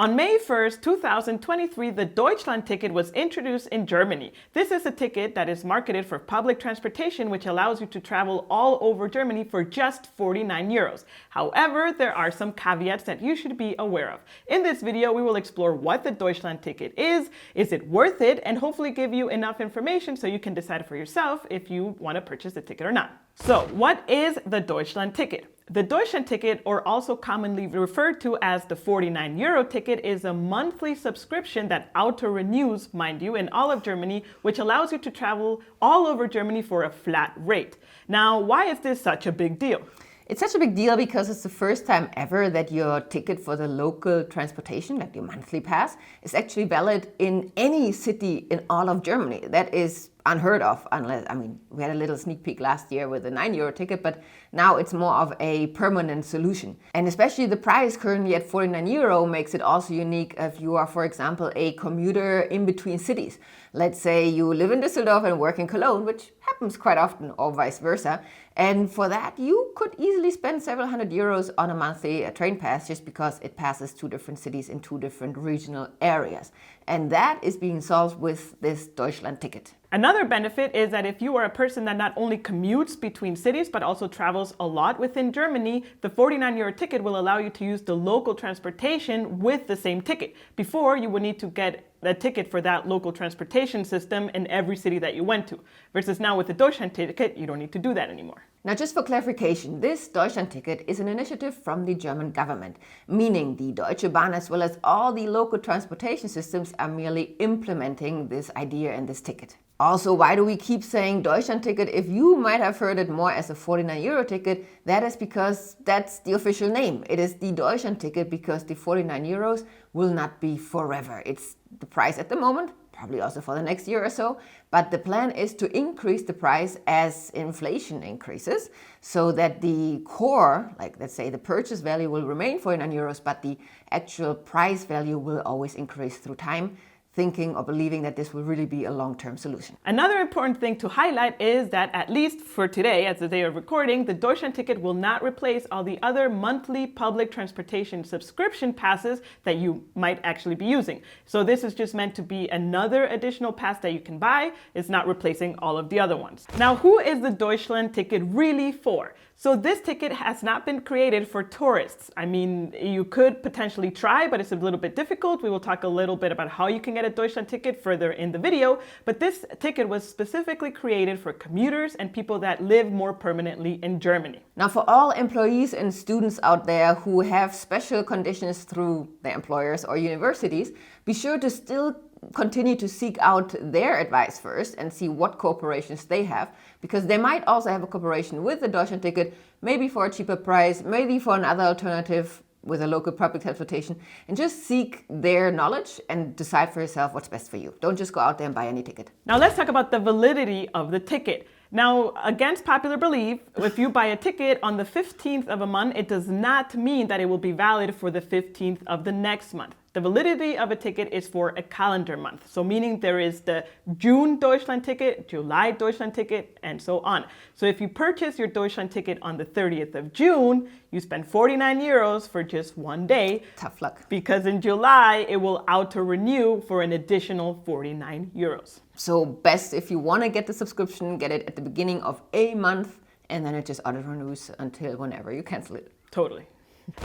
On May 1st, 2023, the Deutschland Ticket was introduced in Germany. This is a ticket that is marketed for public transportation, which allows you to travel all over Germany for just 49 euros. However, there are some caveats that you should be aware of. In this video, we will explore what the Deutschland Ticket is it worth it, and hopefully give you enough information so you can decide for yourself if you want to purchase the ticket or not. So, what is the Deutschland Ticket? The Deutschland Ticket, or also commonly referred to as the 49 euro ticket, is a monthly subscription that auto-renews, mind you, in all of Germany, which allows you to travel all over Germany for a flat rate. Now, why is this such a big deal? It's such a big deal because it's the first time ever that your ticket for the local transportation, like your monthly pass, is actually valid in any city in all of Germany. That is unheard of, unless, we had a little sneak peek last year with the 9 euro ticket, but now it's more of a permanent solution. And especially the price currently at 49 euro makes it also unique if you are, for example, a commuter in between cities. Let's say you live in Düsseldorf and work in Cologne, which happens quite often, or vice versa. And for that, you could easily spend several hundred euros on a monthly train pass just because it passes two different cities in two different regional areas. And that is being solved with this Deutschland Ticket. Another benefit is that if you are a person that not only commutes between cities but also travels a lot within Germany, the 49 euro ticket will allow you to use the local transportation with the same ticket. Before, you would need to get a ticket for that local transportation system in every city that you went to. Versus now with the Deutschland Ticket, you don't need to do that anymore. Now, just for clarification, this Deutschland Ticket is an initiative from the German government, meaning the Deutsche Bahn as well as all the local transportation systems are merely implementing this idea in this ticket. Also, why do we keep saying Deutschland Ticket if you might have heard it more as a 49 euro ticket? That is because that's the official name. It is the Deutschland Ticket because the 49 euros will not be forever. It's the price at the moment, probably also for the next year or so, but the plan is to increase the price as inflation increases so that the core, like let's say the purchase value will remain 49 euros, but the actual price value will always increase through time, thinking or believing that this will really be a long-term solution. Another important thing to highlight is that at least for today, as the day of recording, the Deutschland Ticket will not replace all the other monthly public transportation subscription passes that you might actually be using. So this is just meant to be another additional pass that you can buy. It's not replacing all of the other ones. Now, who is the Deutschland Ticket really for? So this ticket has not been created for tourists. You could potentially try, but it's a little bit difficult. We will talk a little bit about how you can get a Deutschland Ticket further in the video, but this ticket was specifically created for commuters and people that live more permanently in Germany. Now, for all employees and students out there who have special conditions through their employers or universities, be sure to still continue to seek out their advice first and see what cooperations they have, because they might also have a cooperation with the Deutschland Ticket, maybe for a cheaper price, maybe for another alternative with a local public transportation, and just seek their knowledge and decide for yourself what's best for you. Don't just go out there and buy any ticket. Now let's talk about the validity of the ticket. Now, against popular belief, if you buy a ticket on the 15th of a month, it does not mean that it will be valid for the 15th of the next month. The validity of a ticket is for a calendar month. So meaning there is the June Deutschland Ticket, July Deutschland Ticket, and so on. So if you purchase your Deutschland Ticket on the 30th of June, you spend 49 euros for just one day. Tough luck. Because in July, it will auto-renew for an additional 49 euros. So best if you want to get the subscription, get it at the beginning of a month, and then it just auto-renews until whenever you cancel it. Totally.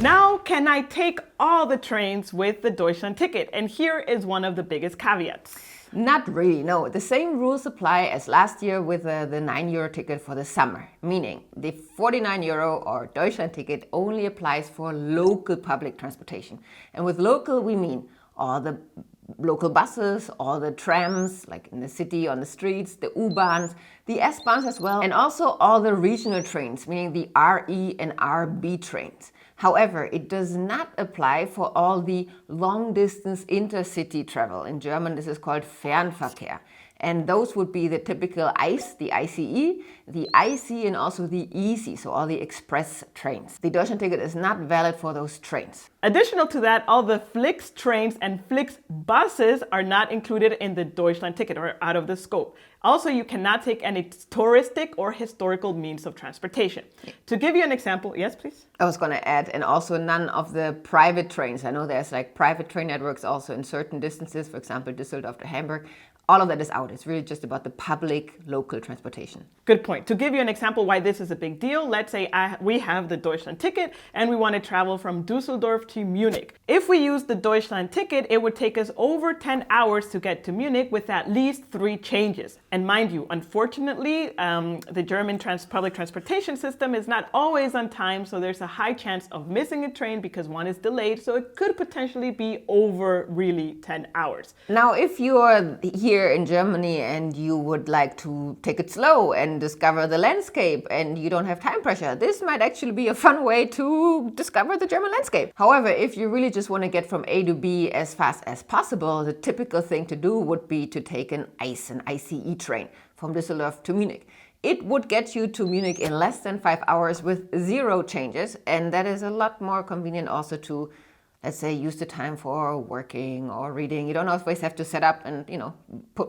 Now, can I take all the trains with the Deutschland Ticket? And here is one of the biggest caveats. Not really, no. The same rules apply as last year with the 9 euro ticket for the summer, meaning the 49 euro or Deutschland Ticket only applies for local public transportation. And with local, we mean all the local buses, all the trams, like in the city, on the streets, the U-Bahns, the S-Bahns as well, and also all the regional trains, meaning the RE and RB trains. However, it does not apply for all the long-distance intercity travel. In German, this is called Fernverkehr. And those would be the typical ICE, the ICE, the IC, and also the EC, so all the express trains. The Deutschland Ticket is not valid for those trains. Additional to that, all the Flix trains and Flix buses are not included in the Deutschland Ticket or out of the scope. Also, you cannot take any touristic or historical means of transportation. To give you an example, yes, please? I was going to add, and also none of the private trains. I know there's like private train networks also in certain distances, for example, Düsseldorf to Hamburg. All of that is out. It's really just about the public local transportation. Good point. To give you an example why this is a big deal, let's say we have the Deutschland Ticket and we want to travel from Düsseldorf to Munich. If we use the Deutschland Ticket, it would take us over 10 hours to get to Munich with at least 3 changes. And mind you, unfortunately, the German public transportation system is not always on time, so there's a high chance of missing a train because one is delayed, so it could potentially be over really 10 hours. Now, if you're here in Germany and you would like to take it slow and discover the landscape and you don't have time pressure, this might actually be a fun way to discover the German landscape. However, if you really just want to get from A to B as fast as possible, the typical thing to do would be to take an ICE train from Düsseldorf to Munich. It would get you to Munich in less than 5 hours with 0 changes, and that is a lot more convenient also to, let's say, use the time for working or reading. You don't always have to set up and,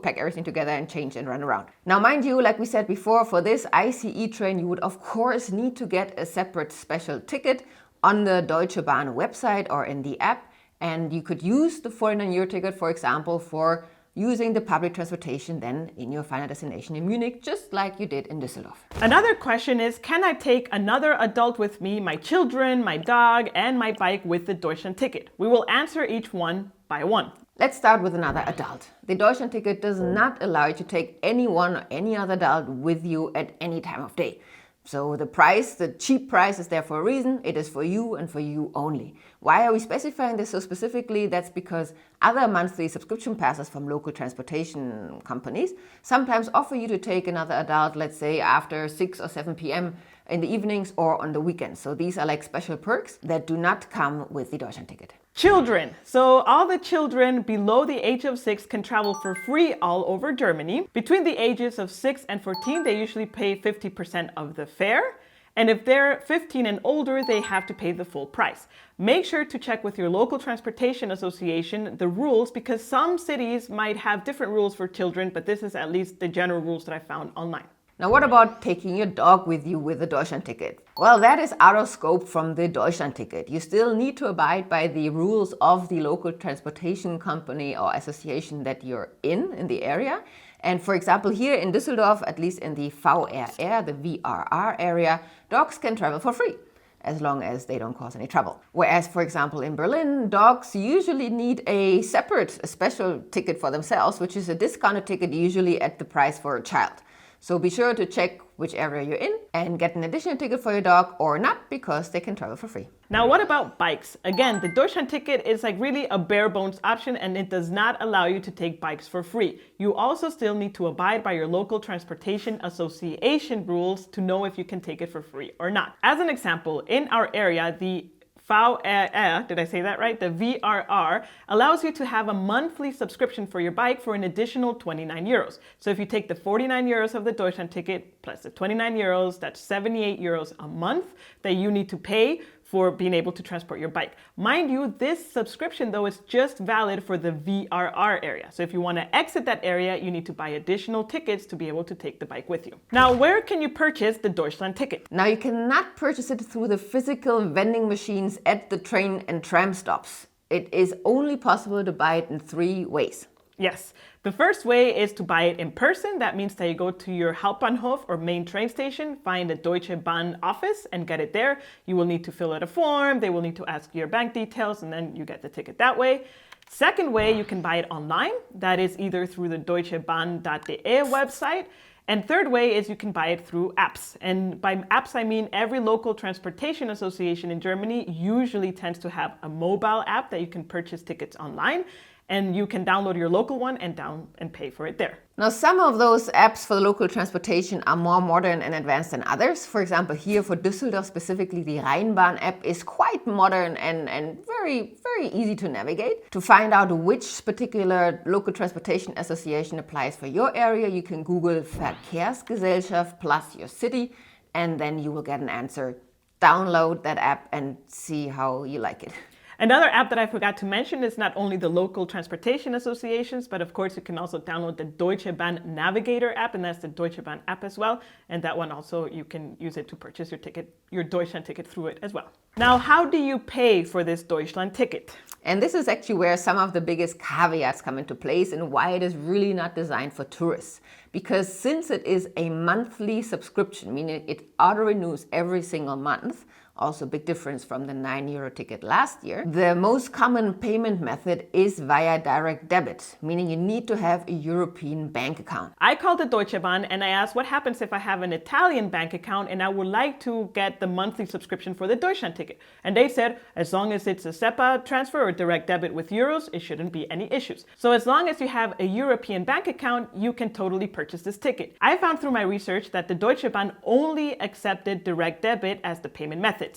pack everything together and change and run around. Now, mind you, like we said before, for this ICE train, you would of course need to get a separate special ticket on the Deutsche Bahn website or in the app. And you could use the 49-euro ticket, for example, for using the public transportation then in your final destination in Munich, just like you did in Düsseldorf. Another question is, can I take another adult with me, my children, my dog, and my bike with the Deutschland Ticket? We will answer each one by one. Let's start with another adult. The Deutschland Ticket does not allow you to take anyone or any other adult with you at any time of day. So the cheap price is there for a reason. It is for you and for you only. Why are we specifying this so specifically? That's because other monthly subscription passes from local transportation companies sometimes offer you to take another adult, let's say after 6 or 7 p.m. in the evenings or on the weekends. So these are like special perks that do not come with the Deutschland Ticket. Children. So all the children below the age of 6 can travel for free all over Germany. Between the ages of 6 and 14, they usually pay 50% of the fare. And if they're 15 and older, they have to pay the full price. Make sure to check with your local transportation association the rules, because some cities might have different rules for children, but this is at least the general rules that I found online. Now, what about taking your dog with you with the Deutschland Ticket? Well, that is out of scope from the Deutschland Ticket. You still need to abide by the rules of the local transportation company or association that you're in the area. And for example, here in Düsseldorf, at least in the VRR, the VRR area, dogs can travel for free, as long as they don't cause any trouble. Whereas, for example, in Berlin, dogs usually need a special ticket for themselves, which is a discounted ticket usually at the price for a child. So be sure to check which area you're in and get an additional ticket for your dog or not, because they can travel for free. Now, what about bikes? Again, the Deutschland Ticket is like really a bare bones option, and it does not allow you to take bikes for free. You also still need to abide by your local transportation association rules to know if you can take it for free or not. As an example, in our area, the VRR, did I say that right? The VRR allows you to have a monthly subscription for your bike for an additional 29 euros. So if you take the 49 euros of the Deutschland Ticket plus the 29 euros, that's 78 euros a month that you need to pay for being able to transport your bike. Mind you, this subscription though is just valid for the VRR area. So if you want to exit that area, you need to buy additional tickets to be able to take the bike with you. Now, where can you purchase the Deutschland Ticket? Now, you cannot purchase it through the physical vending machines at the train and tram stops. It is only possible to buy it in 3 ways. Yes. The first way is to buy it in person. That means that you go to your Hauptbahnhof or main train station, find a Deutsche Bahn office and get it there. You will need to fill out a form. They will need to ask your bank details, and then you get the ticket that way. Second way, you can buy it online. That is either through the deutschebahn.de website. And third way is you can buy it through apps. And by apps, I mean every local transportation association in Germany usually tends to have a mobile app that you can purchase tickets online. And you can download your local one and pay for it there. Now, some of those apps for the local transportation are more modern and advanced than others. For example, here for Düsseldorf specifically, the Rheinbahn app is quite modern and very, very easy to navigate. To find out which particular local transportation association applies for your area, you can Google Verkehrsgesellschaft plus your city, and then you will get an answer. Download that app and see how you like it. Another app that I forgot to mention is not only the local transportation associations, but of course you can also download the Deutsche Bahn Navigator app, and that's the Deutsche Bahn app as well. And that one also, you can use it to purchase your ticket, your Deutschland ticket through it as well. Now, how do you pay for this Deutschland ticket? And this is actually where some of the biggest caveats come into place and why it is really not designed for tourists. Because since it is a monthly subscription, meaning it auto-renews every single month, also a big difference from the €9 ticket last year, the most common payment method is via direct debit, meaning you need to have a European bank account. I called the Deutsche Bahn and I asked what happens if I have an Italian bank account and I would like to get the monthly subscription for the Deutschland ticket. And they said, as long as it's a SEPA transfer or direct debit with euros, it shouldn't be any issues. So as long as you have a European bank account, you can totally purchase this ticket. I found through my research that the Deutsche Bahn only accepted direct debit as the payment method.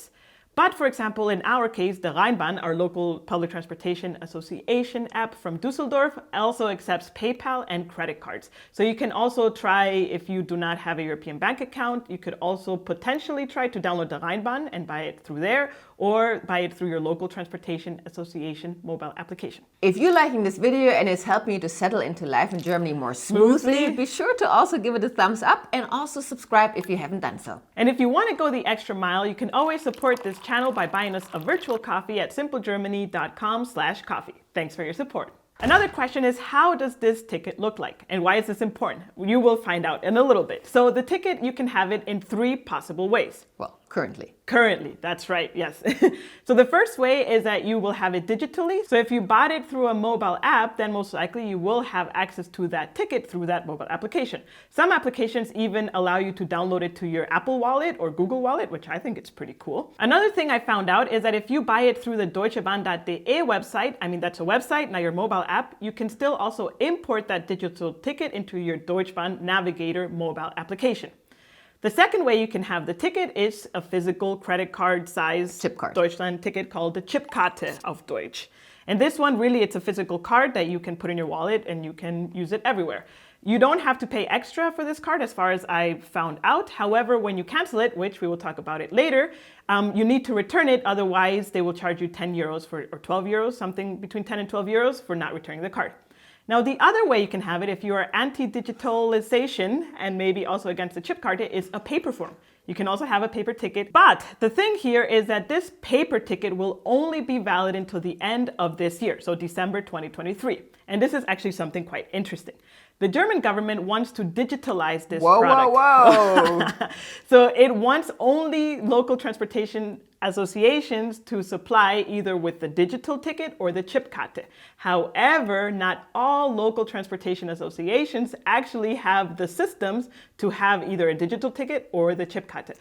But for example, in our case, the Rheinbahn, our local public transportation association app from Düsseldorf, also accepts PayPal and credit cards. So you can also try, if you do not have a European bank account, you could also potentially try to download the Rheinbahn and buy it through there, or buy it through your local transportation association mobile application. If you're liking this video and it's helping you to settle into life in Germany more smoothly, be sure to also give it a thumbs up and also subscribe if you haven't done so. And if you want to go the extra mile, you can always support this channel by buying us a virtual coffee at simplegermany.com/coffee. Thanks for your support. Another question is, how does this ticket look like? And why is this important? You will find out in a little bit. So the ticket, you can have it in 3 possible ways. Well, currently. Currently, that's right, yes. So the first way is that you will have it digitally. So if you bought it through a mobile app, then most likely you will have access to that ticket through that mobile application. Some applications even allow you to download it to your Apple Wallet or Google Wallet, which I think is pretty cool. Another thing I found out is that if you buy it through the deutschebahn.de website, I mean, that's a website, not your mobile app, you can still also import that digital ticket into your Deutsche Bahn Navigator mobile application. The second way you can have the ticket is a physical credit card size chip card. Deutschland ticket called the Chipkarte auf Deutsch. And this one, really, it's a physical card that you can put in your wallet and you can use it everywhere. You don't have to pay extra for this card as far as I found out. However, when you cancel it, which we will talk about it later, you need to return it. Otherwise, they will charge you €10 or 12 euros, something between 10 and 12 euros for not returning the card. Now, the other way you can have it, if you are anti-digitalization and maybe also against the chip card, is a paper form. You can also have a paper ticket. But the thing here is that this paper ticket will only be valid until the end of this year, so December 2023. And this is actually something quite interesting. The German government wants to digitalize this product. Whoa. So it wants only local transportation associations to supply either with the digital ticket or the Chipkarte. However, not all local transportation associations actually have the systems to have either a digital ticket or the Chipkarte.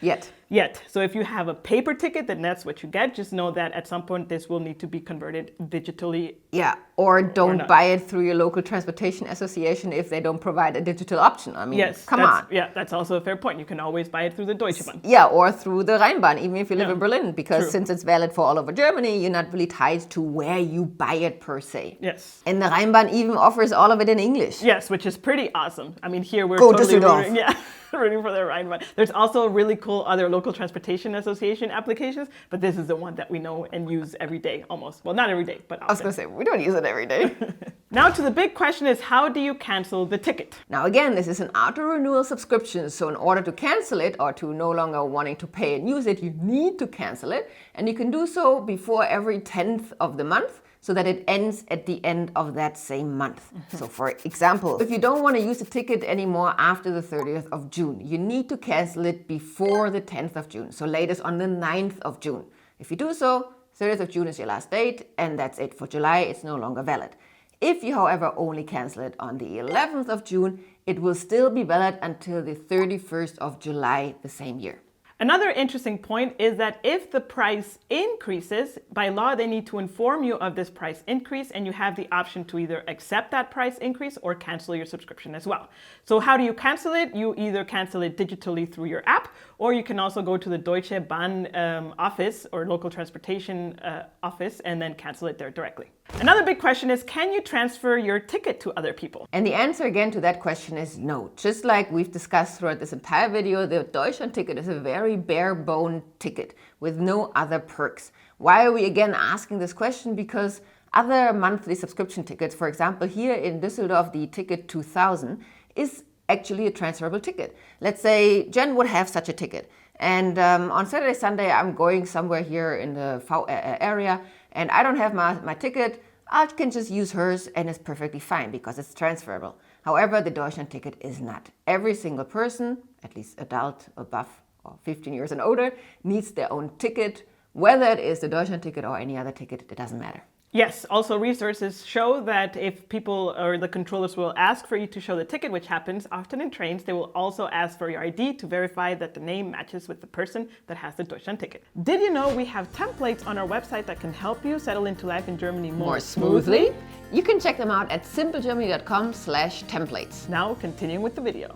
Yet. So if you have a paper ticket, then that's what you get. Just know that at some point this will need to be converted digitally. Yeah, or don't buy it through your local transportation association if they don't provide a digital option. I mean, yes, come on. Yeah, that's also a fair point. You can always buy it through the Deutsche Bahn. Yeah, or through the Rheinbahn, even if you live in Berlin, because True. since it's valid for all over Germany, you're not really tied to where you buy it per se. Yes. And the Rheinbahn even offers all of it in English. Yes, which is pretty awesome. I mean, here we're Go totally Düsseldorf. rooting for the Rheinbahn. There's also really cool other local transportation association applications, but this is the one that we know and use every day almost. Well, not every day, but often. I was going to say, we don't use it every day. Now to the big question is, how do you cancel the ticket? Now again, this is an auto-renewal subscription, so in order to cancel it or to no longer wanting to pay and use it, you need to cancel it. And you can do so before every 10th of the month, so that it ends at the end of that same month. So for example, if you don't want to use the ticket anymore after the 30th of June, you need to cancel it before the 10th of June, so latest on the 9th of June. If you do so, 30th of June is your last date, and that's it for July. It's no longer valid. If you, however, only cancel it on the 11th of June, it will still be valid until the 31st of July the same year. Another interesting point is that if the price increases, by law, they need to inform you of this price increase, and you have the option to either accept that price increase or cancel your subscription as well. So how do you cancel it? You either cancel it digitally through your app, or you can also go to the Deutsche Bahn office or local transportation office and then cancel it there directly. Another big question is, can you transfer your ticket to other people? And the answer again to that question is no. Just like we've discussed throughout this entire video, the Deutschland ticket is a very very bare bone ticket with no other perks. Why are we again asking this question? Because other monthly subscription tickets, for example, here in Düsseldorf, the Ticket 2000 is actually a transferable ticket. Let's say Jen would have such a ticket. And on Saturday, Sunday, I'm going somewhere here in the area and I don't have my ticket. I can just use hers and it's perfectly fine because it's transferable. However, the Deutschland Ticket is not. Every single person, at least adult above or 15 years and older, needs their own ticket. Whether it is the Deutschland Ticket or any other ticket, it doesn't matter. Yes, also resources show that if people or the controllers will ask for you to show the ticket, which happens often in trains, they will also ask for your ID to verify that the name matches with the person that has the Deutschland Ticket. Did you know we have templates on our website that can help you settle into life in Germany more smoothly? You can check them out at simplegermany.com/templates. Now continuing with the video.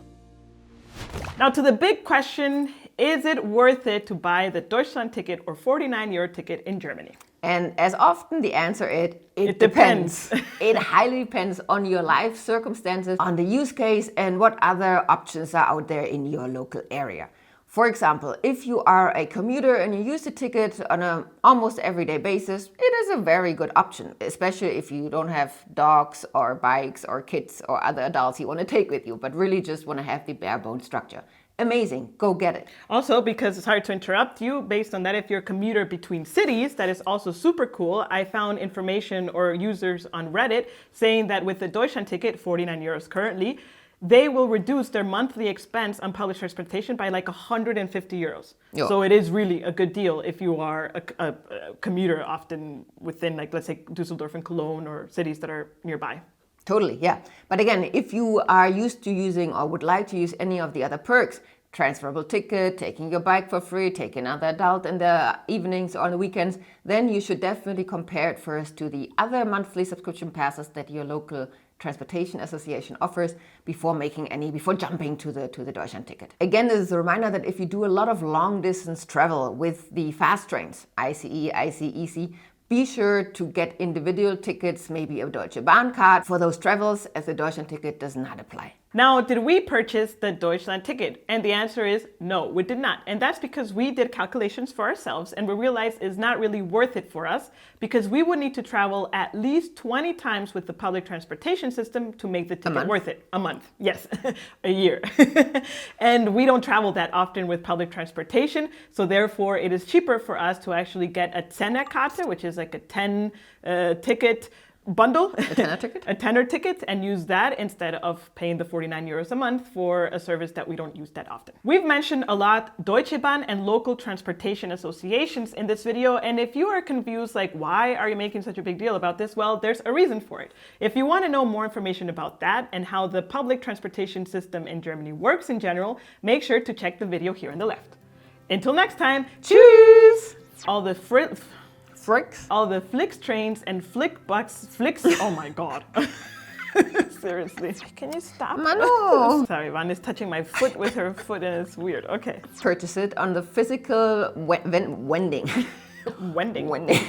Now to the big question, is it worth it to buy the Deutschland Ticket or 49-euro ticket in Germany? And as often the answer is, it depends. It highly depends on your life circumstances, on the use case, and what other options are out there in your local area. For example, if you are a commuter and you use the ticket on an almost everyday basis, it is a very good option, especially if you don't have dogs or bikes or kids or other adults you want to take with you, but really just want to have the bare bones structure. Amazing, go get it. Also, because it's hard to interrupt you, based on that, if you're a commuter between cities, that is also super cool. I found information or users on Reddit saying that with the Deutschland Ticket, 49 euros currently, they will reduce their monthly expense on public transportation by like 150 euros. Yo. So it is really a good deal if you are a commuter often within, like, let's say Düsseldorf and Cologne or cities that are nearby. Totally, yeah. But again, if you are used to using or would like to use any of the other perks, transferable ticket, taking your bike for free, taking another adult in the evenings or on the weekends, then you should definitely compare it first to the other monthly subscription passes that your local transportation association offers before jumping to the Deutschland Ticket. Again, this is a reminder that if you do a lot of long distance travel with the fast trains, ICE, IC, EC, be sure to get individual tickets, maybe a Deutsche Bahn card for those travels, as the Deutschland Ticket does not apply. Now, did we purchase the Deutschland Ticket? And the answer is no, we did not. And that's because we did calculations for ourselves and we realized it's not really worth it for us because we would need to travel at least 20 times with the public transportation system to make the ticket worth it. A month, yes, a year. And we don't travel that often with public transportation. So therefore, it is cheaper for us to actually get a 10er-Karte, which is like a 10 ticket bundle, a tenner ticket? A tenner ticket, and use that instead of paying the 49 euros a month for a service that we don't use that often. We've mentioned a lot Deutsche Bahn and local transportation associations in this video, and if you are confused, like why are you making such a big deal about this? Well, there's a reason for it. If you want to know more information about that and how the public transportation system in Germany works in general, make sure to check the video here on the left. Until next time, Tschüss! All the Flix trains and Flix, oh my god. Seriously. Can you stop? Manu! Sorry, Van is touching my foot with her foot and it's weird. Okay. Purchase it on the physical wending. Wending. Wending.